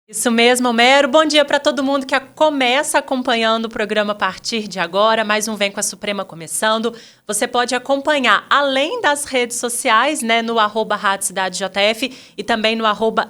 Isso mesmo, Homero. Bom dia para todo mundo que começa acompanhando o programa a partir de agora. Mais um Vem com a Suprema começando. Você pode acompanhar, além das redes sociais, né, no @Rádio Cidade JF e também no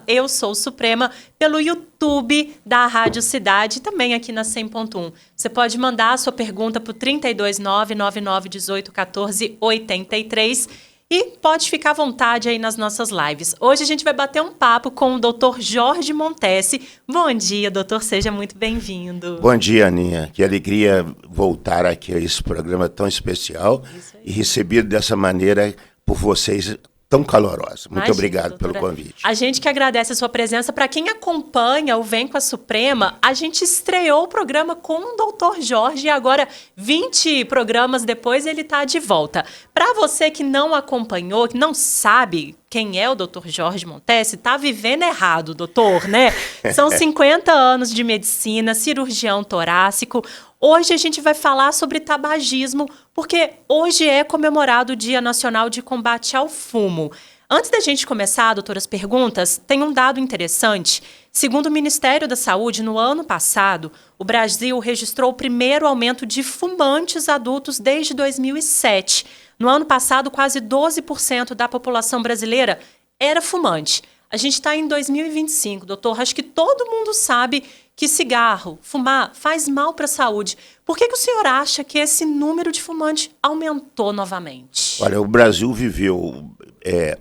@Eu Sou Suprema, pelo YouTube da Rádio Cidade e também aqui na 100.1. Você pode mandar a sua pergunta para o 329-9918-1483. E pode ficar à vontade aí nas nossas lives. Hoje a gente vai bater um papo com o Dr. Jorge Montesi. Bom dia, doutor. Seja muito bem-vindo. Bom dia, Aninha. Que alegria voltar aqui a esse programa tão especial e recebido dessa maneira por vocês tão calorosa. Muito obrigado pelo convite. A gente que agradece a sua presença. Para quem acompanha o Vem com a Suprema, a gente estreou o programa com o Dr. Jorge e agora, 20 programas depois, ele está de volta. Para você que não acompanhou, que não sabe quem é o Dr. Jorge Montesi, está vivendo errado, doutor, né? São 50 anos de medicina, cirurgião torácico. Hoje a gente vai falar sobre tabagismo, porque hoje é comemorado o Dia Nacional de Combate ao Fumo. Antes da gente começar, doutora, as perguntas, tem um dado interessante. Segundo o Ministério da Saúde, no ano passado, o Brasil registrou o primeiro aumento de fumantes adultos desde 2007. No ano passado, quase 12% da população brasileira era fumante. A gente está em 2025, doutor. Acho que todo mundo sabe que cigarro, fumar, faz mal para a saúde. Por que o senhor acha que esse número de fumantes aumentou novamente? Olha, o Brasil viveu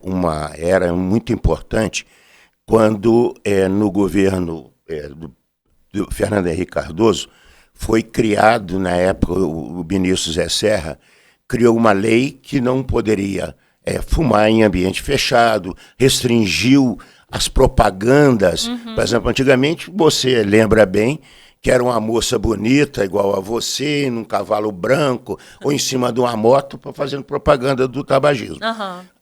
uma era muito importante quando, no governo do Fernando Henrique Cardoso, foi criado, na época, o ministro Zé Serra, criou uma lei que não poderia fumar em ambiente fechado, restringiu as propagandas. Por exemplo, antigamente, você lembra bem que era uma moça bonita, igual a você, num cavalo branco, ou em cima de uma moto, fazendo propaganda do tabagismo.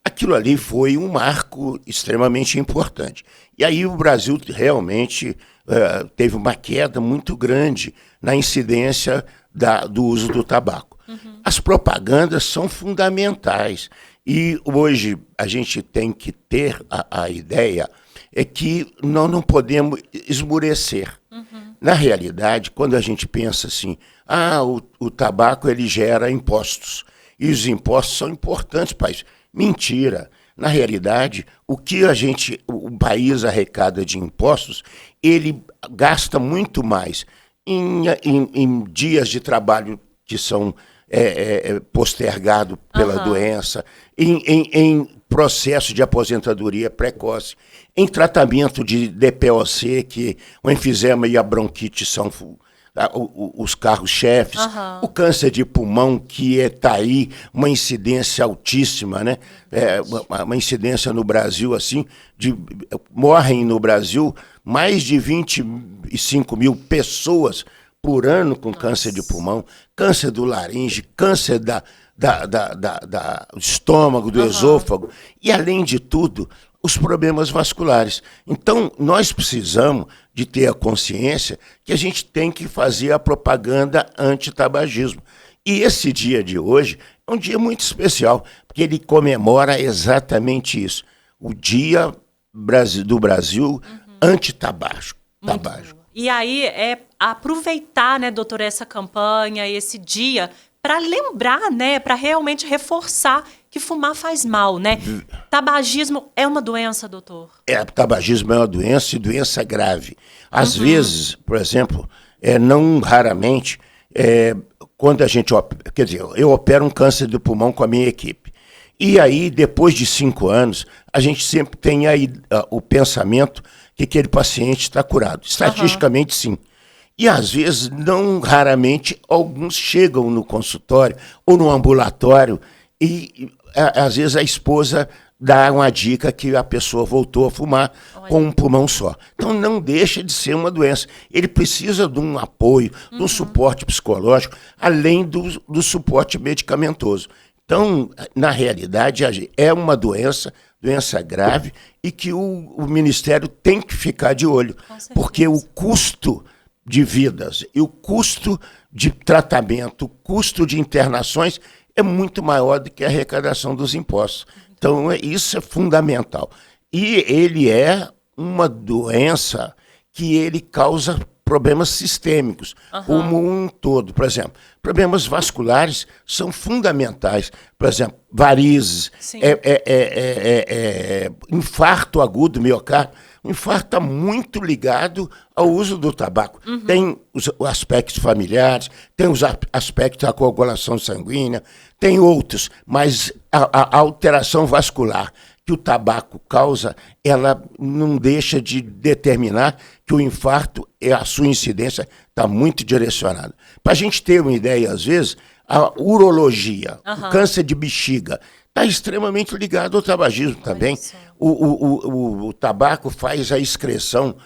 Aquilo ali foi um marco extremamente importante. E aí o Brasil realmente teve uma queda muito grande na incidência do uso do tabaco. As propagandas são fundamentais. E hoje a gente tem que ter a ideia que nós não podemos esmurecer. Na realidade, quando a gente pensa assim, o tabaco ele gera impostos, e os impostos são importantes para isso. Mentira. Na realidade, o que o país arrecada de impostos, ele gasta muito mais em dias de trabalho que são postergado pela doença, em processo de aposentadoria precoce, em tratamento de DPOC, que o enfisema e a bronquite são os carros-chefes, o câncer de pulmão, que está aí, uma incidência altíssima, né? Uma incidência no Brasil, assim, morrem no Brasil mais de 25 mil pessoas por ano com câncer de pulmão, câncer do laringe, câncer do estômago, do esôfago, e além de tudo, os problemas vasculares. Então, nós precisamos de ter a consciência que a gente tem que fazer a propaganda anti-tabagismo. E esse dia de hoje é um dia muito especial, porque ele comemora exatamente isso, o Dia do Brasil anti-tabágico. E aí é aproveitar, né, doutora, essa campanha, esse dia, para lembrar, né, para realmente reforçar que fumar faz mal, né? Tabagismo é uma doença, doutor? Tabagismo é uma doença e doença grave. Às vezes, por exemplo, não raramente, quando a gente, quer dizer, eu opero um câncer do pulmão com a minha equipe. E aí, depois de 5 anos, a gente sempre tem aí o pensamento que aquele paciente está curado. Estatisticamente, sim. E, às vezes, não raramente, alguns chegam no consultório ou no ambulatório e, às vezes, a esposa dá uma dica que a pessoa voltou a fumar com um pulmão só. Então, não deixa de ser uma doença. Ele precisa de um apoio, de um suporte psicológico, além do suporte medicamentoso. Então, na realidade, é uma doença grave e que o Ministério tem que ficar de olho, porque o custo de vidas e o custo de tratamento, o custo de internações é muito maior do que a arrecadação dos impostos. Então, isso é fundamental. E ele é uma doença que ele causa problemas sistêmicos, como um todo. Por exemplo, problemas vasculares são fundamentais. Por exemplo, varizes, infarto agudo do miocárdio. O infarto está muito ligado ao uso do tabaco. Tem os aspectos familiares, tem os aspectos da coagulação sanguínea, tem outros, mas a alteração vascular que o tabaco causa, ela não deixa de determinar que o infarto, a sua incidência está muito direcionada. Para a gente ter uma ideia, às vezes, a urologia, o câncer de bexiga, está extremamente ligado ao tabagismo também. O tabaco faz a excreção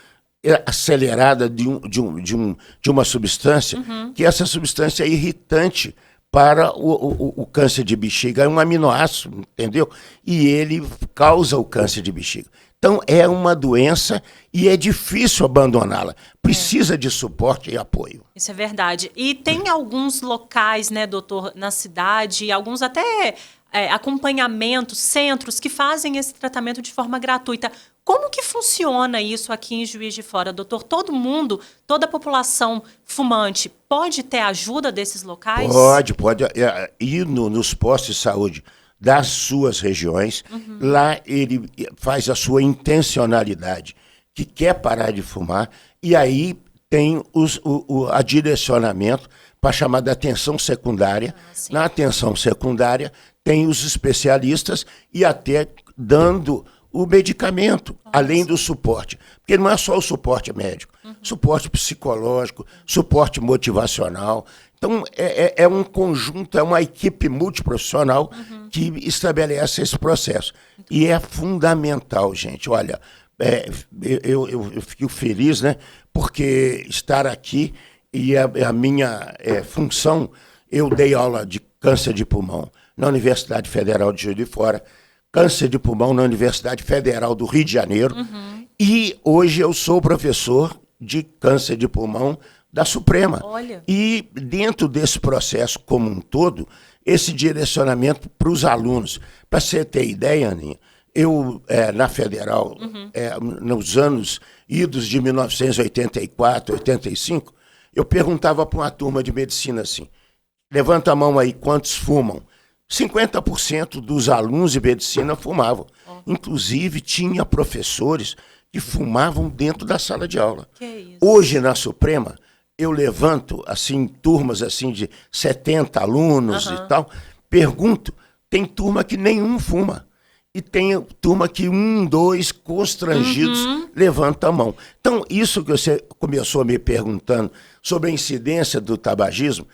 acelerada de uma substância, que essa substância é irritante para o câncer de bexiga. É um aminoácido, entendeu? E ele causa o câncer de bexiga. Então, é uma doença e é difícil abandoná-la. Precisa de suporte e apoio. Isso é verdade. E tem alguns locais, né, doutor, na cidade, alguns até acompanhamentos, centros que fazem esse tratamento de forma gratuita. Como que funciona isso aqui em Juiz de Fora, doutor? Todo mundo, toda a população fumante pode ter ajuda desses locais? Pode ir nos postos de saúde das suas regiões. Lá ele faz a sua intencionalidade, que quer parar de fumar, e aí tem a direcionamento para a chamada atenção secundária. Na atenção secundária tem os especialistas e até dando o medicamento, além do suporte. Porque não é só o suporte médico, suporte psicológico, suporte motivacional. Então, é um conjunto, é uma equipe multiprofissional que estabelece esse processo. E é fundamental, gente. Olha, eu fico feliz, né? Porque estar aqui e a minha função, eu dei aula de câncer de pulmão na Universidade Federal de Juiz de Fora, câncer de pulmão na Universidade Federal do Rio de Janeiro, e hoje eu sou professor de câncer de pulmão da Suprema. Olha. E dentro desse processo como um todo, esse direcionamento para os alunos. Para você ter ideia, Aninha, eu, na Federal, nos anos idos de 1984, 85, eu perguntava para uma turma de medicina assim, levanta a mão aí, quantos fumam? 50% dos alunos de medicina fumavam. Inclusive, tinha professores que fumavam dentro da sala de aula. Que isso? Hoje, na Suprema, eu levanto, assim, turmas assim, de 70 alunos e tal, pergunto, tem turma que nenhum fuma. E tem turma que 1, 2 constrangidos levanta a mão. Então, isso que você começou me perguntando sobre a incidência do tabagismo,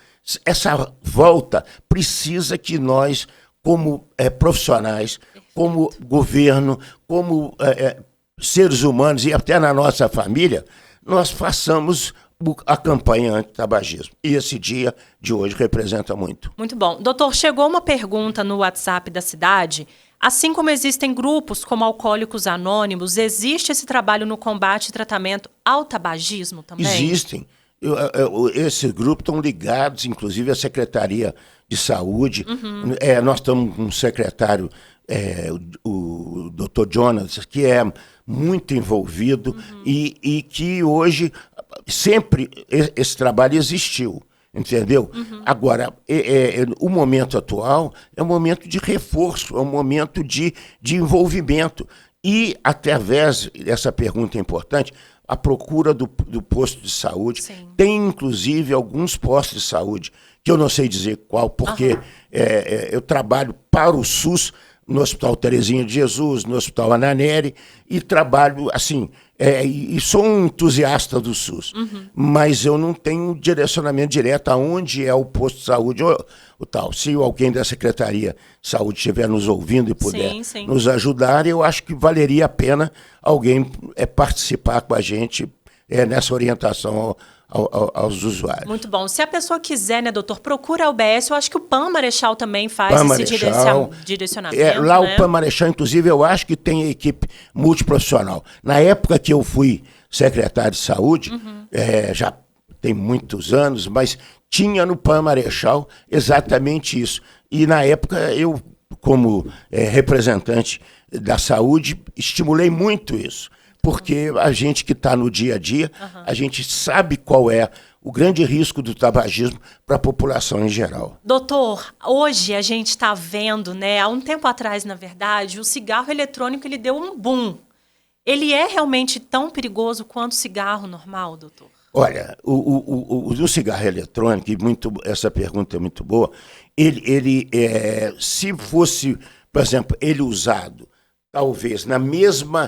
essa volta precisa que nós, como profissionais, como governo, como seres humanos e até na nossa família, nós façamos a campanha anti-tabagismo. E esse dia de hoje representa muito. Muito bom. Doutor, chegou uma pergunta no WhatsApp da cidade. Assim como existem grupos como Alcoólicos Anônimos, existe esse trabalho no combate e tratamento ao tabagismo também? Existem. Esses grupos estão ligados, inclusive, à Secretaria de Saúde. Nós estamos com um secretário, o Dr. Jonas, que é muito envolvido e que hoje sempre esse trabalho existiu. Entendeu? Agora, o momento atual é um momento de reforço, é um momento de envolvimento. E, através dessa pergunta importante, a procura do posto de saúde. Sim. Tem, inclusive, alguns postos de saúde, que eu não sei dizer qual, porque eu trabalho para o SUS, no Hospital Terezinha de Jesus, no Hospital Ananeri, e trabalho, assim, e sou um entusiasta do SUS, mas eu não tenho direcionamento direto aonde é o posto de saúde ou tal. Se alguém da Secretaria de Saúde estiver nos ouvindo e puder nos ajudar, eu acho que valeria a pena alguém participar com a gente nessa orientação aos usuários. Muito bom. Se a pessoa quiser, né, doutor, procura a UBS. Eu acho que o PAN Marechal também faz esse direcionamento. Lá né? O PAN Marechal, inclusive, eu acho que tem equipe multiprofissional. Na época que eu fui secretário de saúde, já tem muitos anos, mas tinha no PAN Marechal exatamente isso. E na época eu, como representante da saúde, estimulei muito isso. porque a gente que está no dia a dia, a gente sabe qual é o grande risco do tabagismo para a população em geral. Doutor, hoje a gente está vendo, né, há um tempo atrás, na verdade, o cigarro eletrônico ele deu um boom. Ele é realmente tão perigoso quanto o cigarro normal, doutor? Olha, o cigarro eletrônico, e essa pergunta é muito boa, se fosse, por exemplo, ele usado, talvez, na mesmo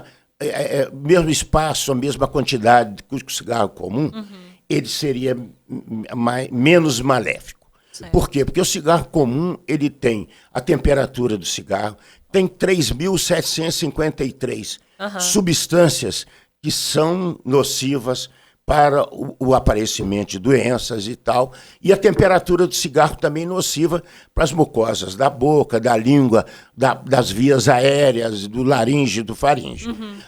espaço, a mesma quantidade que o cigarro comum, ele seria menos maléfico. Certo. Por quê? Porque o cigarro comum, ele tem a temperatura do cigarro, tem 3.753 substâncias que são nocivas para o aparecimento de doenças e tal, e a temperatura do cigarro também nociva para as mucosas da boca, da língua, das vias aéreas, do laringe, do faringe.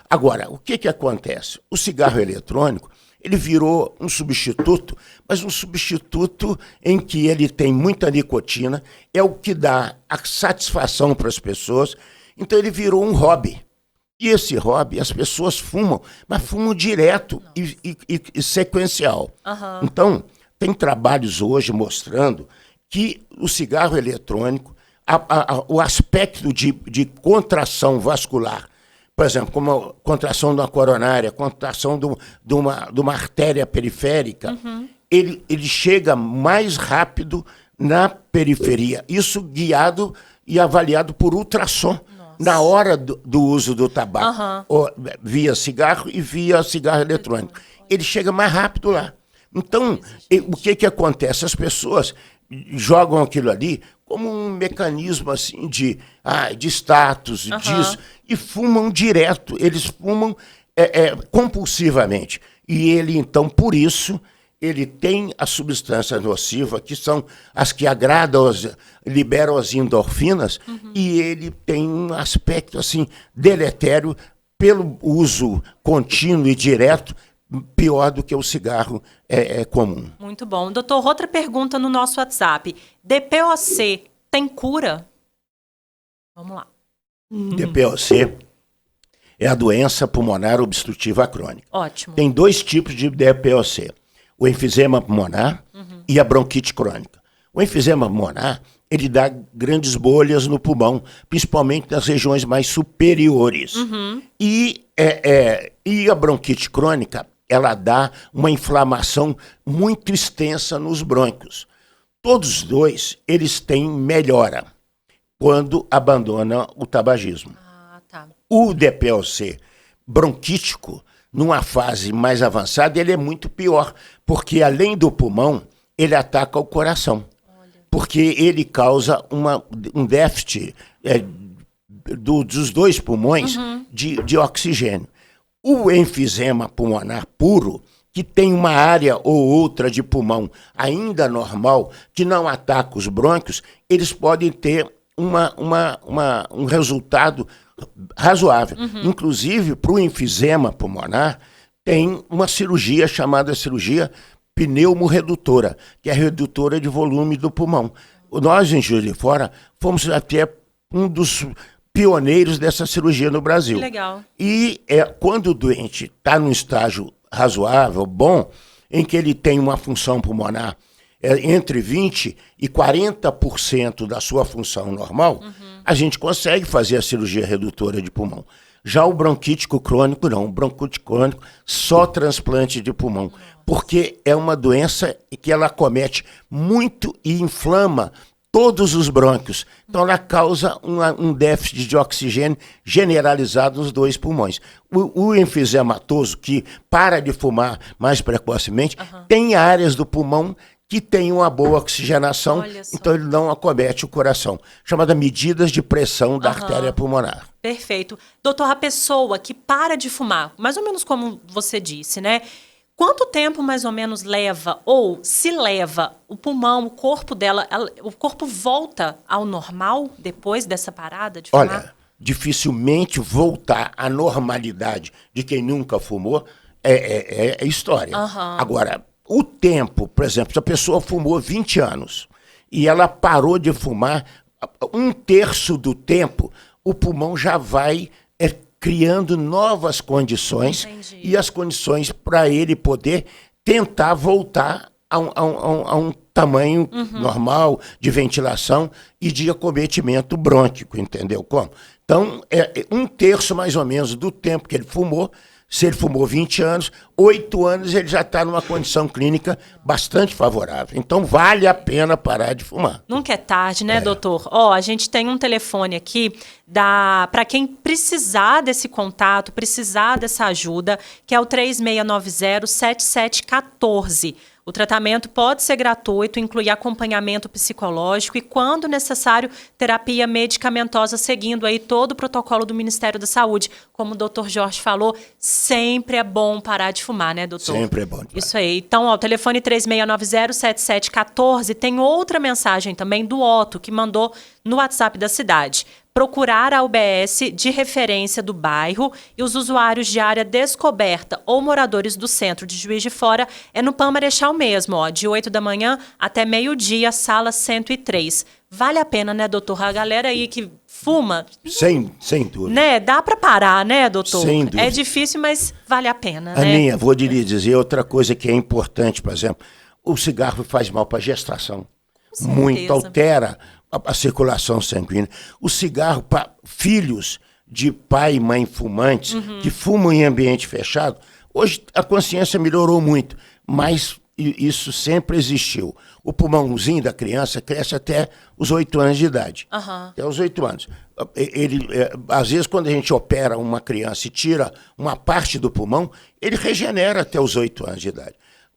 Agora, o que acontece? O cigarro eletrônico, ele virou um substituto, mas um substituto em que ele tem muita nicotina, é o que dá a satisfação para as pessoas, então ele virou um hobby. E esse hobby, as pessoas fumam, mas fumam direto e sequencial. Então, tem trabalhos hoje mostrando que o cigarro eletrônico, o aspecto de contração vascular, por exemplo, como a contração de uma coronária, contração de uma artéria periférica, ele chega mais rápido na periferia. Isso guiado e avaliado por ultrassom. Na hora do uso do tabaco, via cigarro e via cigarro eletrônico. Ele chega mais rápido lá. Então, o que acontece? As pessoas jogam aquilo ali como um mecanismo assim de status, disso, e fumam direto. Eles fumam compulsivamente. E ele, então, por isso, ele tem a substância nociva, que são as que agradam, liberam as endorfinas, e ele tem um aspecto assim deletério pelo uso contínuo e direto, pior do que o cigarro comum. Muito bom. Doutor, outra pergunta no nosso WhatsApp. DPOC tem cura? Vamos lá. DPOC é a doença pulmonar obstrutiva crônica. Ótimo. Tem 2 tipos de DPOC. O enfisema pulmonar e a bronquite crônica. O enfisema pulmonar, ele dá grandes bolhas no pulmão, principalmente nas regiões mais superiores. E a bronquite crônica, ela dá uma inflamação muito extensa nos brônquios. Todos os dois, eles têm melhora quando abandonam o tabagismo. O DPOC bronquítico, numa fase mais avançada, ele é muito pior, porque além do pulmão, ele ataca o coração. Porque ele causa um déficit dos 2 pulmões de oxigênio. O enfisema pulmonar puro, que tem uma área ou outra de pulmão ainda normal, que não ataca os brônquios, eles podem ter um resultado razoável. Inclusive, para o enfisema pulmonar, tem uma cirurgia chamada cirurgia pneumorredutora, que é a redutora de volume do pulmão. Nós, em Juiz de Fora, fomos até um dos pioneiros dessa cirurgia no Brasil. Que legal. E quando o doente está num estágio razoável, bom, em que ele tem uma função pulmonar entre 20% e 40% da sua função normal, a gente consegue fazer a cirurgia redutora de pulmão. Já o bronquítico crônico, não. O bronquítico crônico, só transplante de pulmão. Porque é uma doença que ela acomete muito e inflama todos os brônquios. Então, ela causa um déficit de oxigênio generalizado nos 2 pulmões. O enfisematoso, que para de fumar mais precocemente, tem áreas do pulmão que tem uma boa oxigenação, então ele não acomete o coração. Chamada medidas de pressão da artéria pulmonar. Perfeito. Doutor, a pessoa que para de fumar, mais ou menos como você disse, né? Quanto tempo mais ou menos leva, ou se leva, o pulmão, o corpo dela, o corpo volta ao normal depois dessa parada de fumar? Olha, dificilmente voltar à normalidade de quem nunca fumou é história. Agora, o tempo, por exemplo, se a pessoa fumou 20 anos e ela parou de fumar, 1/3 do tempo, o pulmão já vai criando novas condições. Entendi. E as condições para ele poder tentar voltar a um tamanho normal de ventilação e de acometimento brônquico, entendeu como? Então, um terço mais ou menos do tempo que ele fumou. Se ele fumou 20 anos, 8 anos ele já está numa condição clínica bastante favorável. Então, vale a pena parar de fumar. Nunca é tarde, né, doutor? Ó, a gente tem um telefone aqui para quem precisar desse contato, precisar dessa ajuda, que é o 3690-7714. O tratamento pode ser gratuito, inclui acompanhamento psicológico e, quando necessário, terapia medicamentosa, seguindo aí todo o protocolo do Ministério da Saúde. Como o doutor Jorge falou, sempre é bom parar de fumar, né, doutor? Sempre é bom. Isso aí. Então, ó, o telefone 3690-7714. Tem outra mensagem também do Otto, que mandou no WhatsApp da cidade. Procurar a UBS de referência do bairro e os usuários de área descoberta ou moradores do centro de Juiz de Fora é no Pan Marechal mesmo, ó, de 8 da manhã até meio-dia, sala 103. Vale a pena, né, doutor? A galera aí que fuma... Sem dúvida. Né? Dá para parar, né, doutor? Sem dúvida. É difícil, mas vale a pena, Aninha, né? vou lhe dizer outra coisa que é importante, por exemplo. O cigarro faz mal para a gestação. Com Muito, certeza. altera a circulação sanguínea. O cigarro para filhos de pai e mãe fumantes, que fumam em ambiente fechado, hoje a consciência melhorou muito, mas isso sempre existiu. O pulmãozinho da criança cresce até os 8 anos de idade. Até os 8 anos. Às vezes, quando a gente opera uma criança e tira uma parte do pulmão, ele regenera até os 8 anos de idade.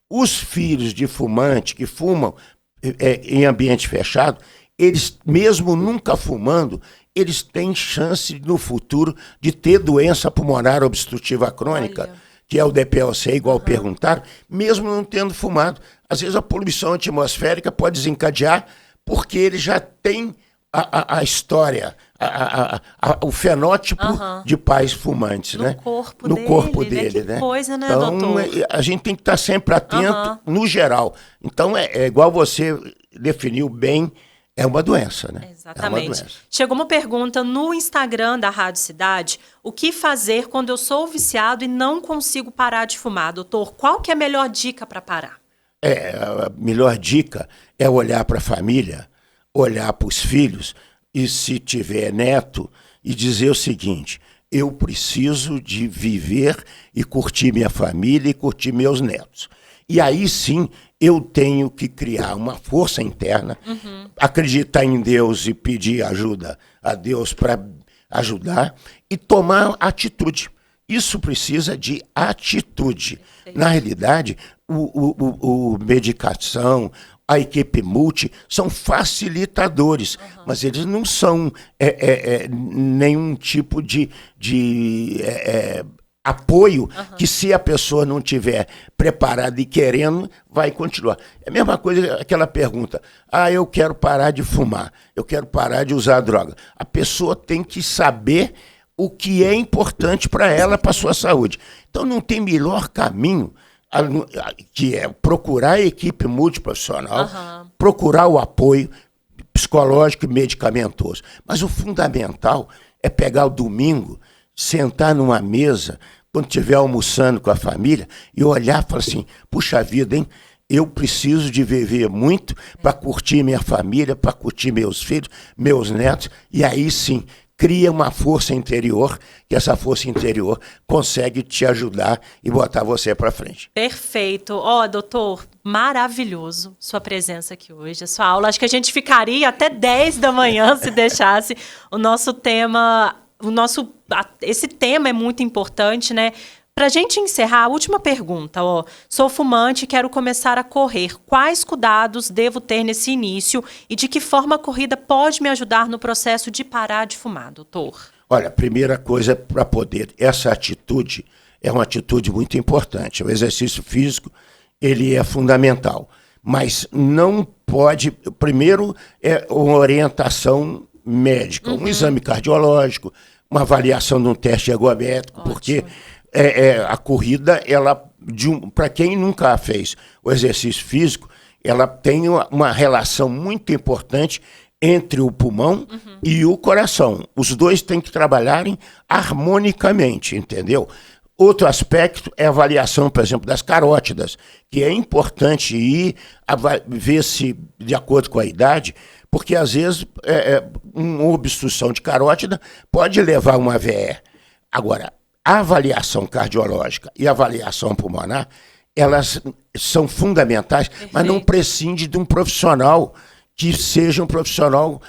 Os filhos de fumante que fumam em ambiente fechado, eles, mesmo nunca fumando, eles têm chance no futuro de ter doença pulmonar obstrutiva crônica, que é o DPLC, igual perguntaram, mesmo não tendo fumado. Às vezes a poluição atmosférica pode desencadear porque ele já tem a história, o fenótipo de pais fumantes, No né? corpo no dele, corpo né? dele, Que né? coisa, né, então, doutor? a gente tem que estar sempre atento no geral. Então, é igual você definiu bem, é uma doença, né? Exatamente. É uma doença. Chegou uma pergunta no Instagram da Rádio Cidade: o que fazer quando eu sou viciado e não consigo parar de fumar, doutor? Qual que é a melhor dica para parar? A melhor dica é olhar para a família, olhar para os filhos e, se tiver neto, e dizer o seguinte: eu preciso de viver e curtir minha família e curtir meus netos. E aí sim eu tenho que criar uma força interna, acreditar em Deus e pedir ajuda a Deus para ajudar e tomar atitude. Isso precisa de atitude. Na realidade, o medicação, a equipe multi são facilitadores, mas eles não são nenhum tipo de apoio que, se a pessoa não tiver preparada e querendo, vai continuar. É a mesma coisa aquela pergunta: eu quero parar de fumar, eu quero parar de usar droga. A pessoa tem que saber o que é importante para ela, para a sua saúde. Então não tem melhor caminho que é procurar a equipe multiprofissional, procurar o apoio psicológico e medicamentoso. Mas o fundamental é pegar o domingo, sentar numa mesa, quando estiver almoçando com a família, e olhar e falar assim: puxa vida, hein? Eu preciso de viver muito para curtir minha família, para curtir meus filhos, meus netos, e aí sim cria uma força interior, que essa força interior consegue te ajudar e botar você para frente. Perfeito. Doutor, maravilhoso sua presença aqui hoje, a sua aula. Acho que a gente ficaria até 10 da manhã se deixasse. O nosso tema, esse tema é muito importante, né? Para a gente encerrar, a última pergunta. Sou fumante e quero começar a correr. Quais cuidados devo ter nesse início e de que forma a corrida pode me ajudar no processo de parar de fumar, doutor? Olha, a primeira coisa para poder, essa atitude é uma atitude muito importante. O exercício físico, ele é fundamental, mas não pode, primeiro é uma orientação médica, um exame cardiológico, uma avaliação de um teste ergométrico, porque a corrida, ela, para quem nunca fez o exercício físico, ela tem uma relação muito importante entre o pulmão e o coração. Os dois têm que trabalharem harmonicamente, entendeu? Outro aspecto é a avaliação, por exemplo, das carótidas, que é importante ir ver se, de acordo com a idade, porque às vezes uma obstrução de carótida pode levar a uma AVE. Agora, a avaliação cardiológica e a avaliação pulmonar, elas são fundamentais, mas não prescinde de um profissional que seja um profissional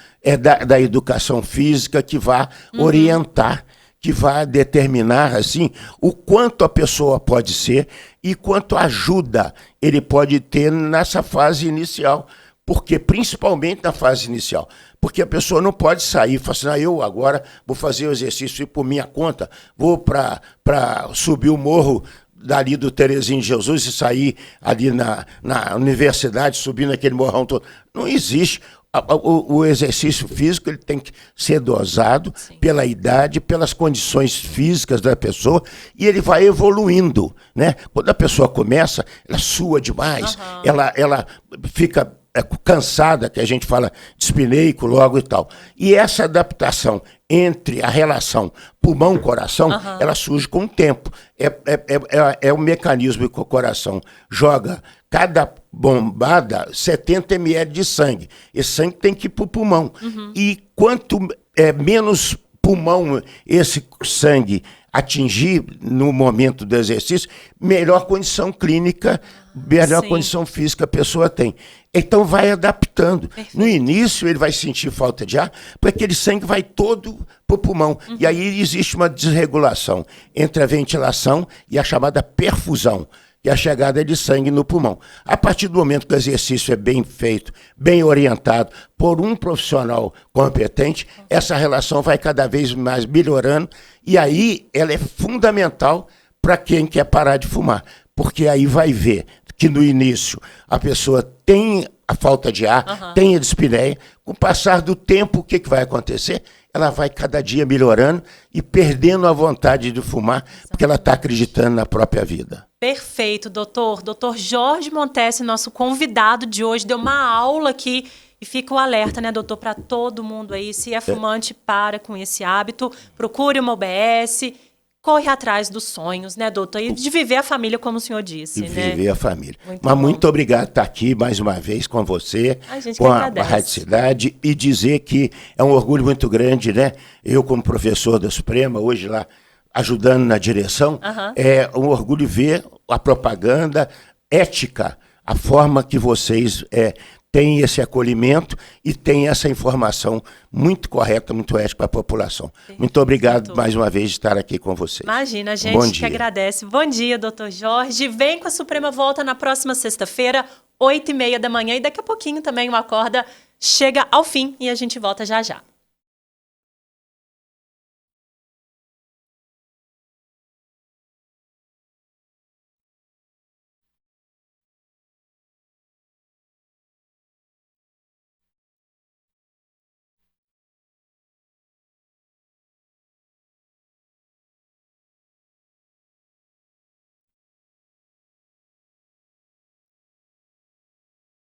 da educação física, que vá orientar, que vai determinar assim o quanto a pessoa pode ser e quanto ajuda ele pode ter nessa fase inicial, porque principalmente na fase inicial, porque a pessoa não pode sair e falar assim, eu agora vou fazer o exercício por minha conta, vou para subir o morro dali do Terezinho de Jesus e sair ali na universidade, subindo aquele morrão todo. Não existe. O exercício físico ele tem que ser dosado pela idade, pelas condições físicas da pessoa, e ele vai evoluindo, né? Quando a pessoa começa, ela sua demais, ela fica cansada, que a gente fala dispineico logo e tal. E essa adaptação entre a relação pulmão-coração, ela surge com o tempo. É o mecanismo que o coração joga cada bombada 70 ml de sangue. Esse sangue tem que ir para o pulmão. E quanto menos pulmão esse sangue atingir no momento do exercício, melhor condição clínica, melhor condição física a pessoa tem. Então vai adaptando. Perfeito. No início ele vai sentir falta de ar, porque aquele sangue vai todo para o pulmão. E aí existe uma desregulação entre a ventilação e a chamada perfusão, que é a chegada de sangue no pulmão. A partir do momento que o exercício é bem feito, bem orientado por um profissional competente, essa relação vai cada vez mais melhorando, e aí ela é fundamental para quem quer parar de fumar, porque aí vai ver que no início a pessoa tem a falta de ar, tem a dispneia. Com o passar do tempo, o que vai acontecer? Ela vai cada dia melhorando e perdendo a vontade de fumar, porque ela está acreditando na própria vida. Perfeito, doutor. Doutor Jorge Montesi, nosso convidado de hoje, deu uma aula aqui. E fica o alerta, né, doutor, para todo mundo aí. Se é fumante, para com esse hábito. Procure uma OBS. Corre atrás dos sonhos, né, doutor? E de viver a família, como o senhor disse, né? Viver a família. Mas muito obrigado por estar aqui mais uma vez com você, com a Rádio Cidade, e dizer que é um orgulho muito grande, né? Eu, como professor da Suprema, hoje lá, ajudando na direção, é um orgulho ver a propaganda ética, a forma que vocês têm esse acolhimento e têm essa informação muito correta, muito ética para a população. Muito obrigado mais uma vez de estar aqui com vocês. Imagina, a gente que agradece. Bom dia, doutor Jorge. Vem com a Suprema, volta na próxima sexta-feira, 8h30 da manhã, e daqui a pouquinho também o Acorda chega ao fim e a gente volta já já.